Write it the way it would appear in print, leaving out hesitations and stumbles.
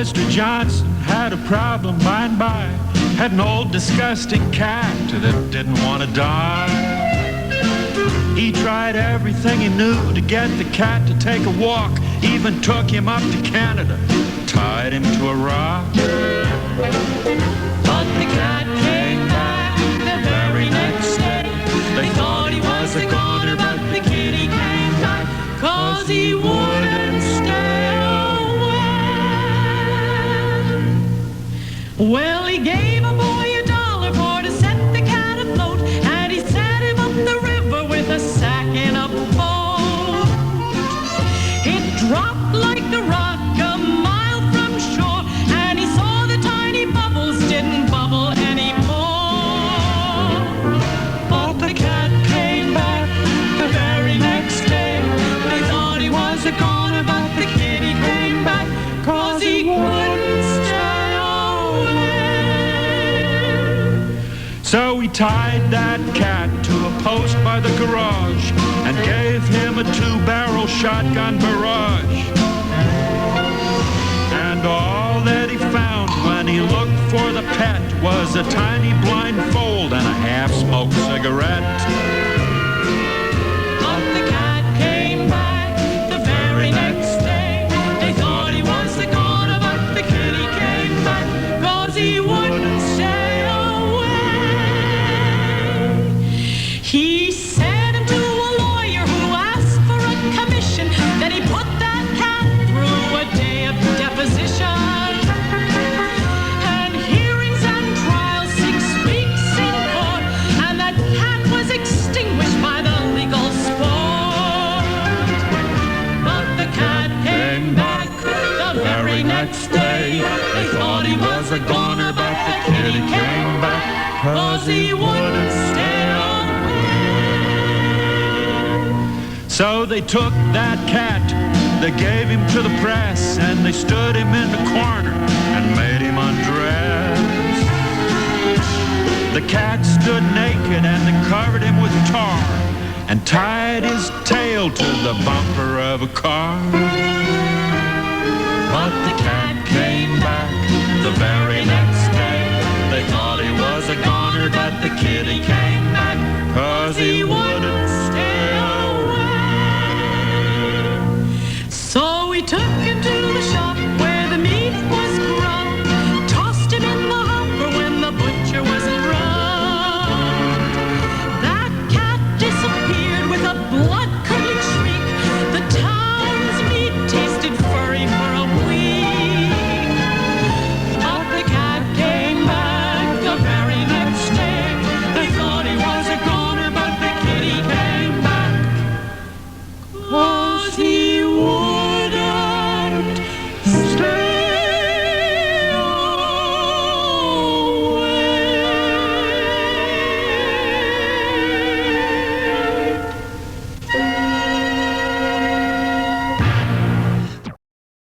Mr. Johnson had a problem by and by. Had an old disgusting cat that didn't want to die. He tried everything he knew to get the cat to take a walk. Even took him up to Canada, tied him to a rock. But the cat came back the very next day. They thought he was a goner, but the kitty came back 'cause he wouldn't stay away. Well, he gave a boy $1 for to set the cat afloat, and he set him up the river with a sack in a boat. It dropped like the rock a mile from shore, and he saw the tiny bubbles didn't bubble anymore. But the cat came back the very next day. They thought he was a goner, but the kitty came back 'cause he couldn't stay away. So we tied that cat to a post by the garage and gave him a 2-barrel shotgun barrage. And all that he found when he looked for the pet was a tiny blindfold and a half-smoked cigarette. But the cat came back the very next day. They thought he was a goner, but the kitty came back 'cause he wouldn't stay away. He sent him to a lawyer who asked for a commission. Then he put that cat through a day of deposition and hearings and trials, 6 weeks in court, and that cat was extinguished by the legal sport. But the cat came back the very next day. They thought he was a goner, but the kitty came back 'cause he wouldn't stay away. So they took that cat, they gave him to the press, and they stood him in the corner and made him undress. The cat stood naked and they covered him with tar and tied his tail to the bumper of a car. But the cat came back the very next day. They thought he was a goner, but the kitty came back 'cause he wouldn't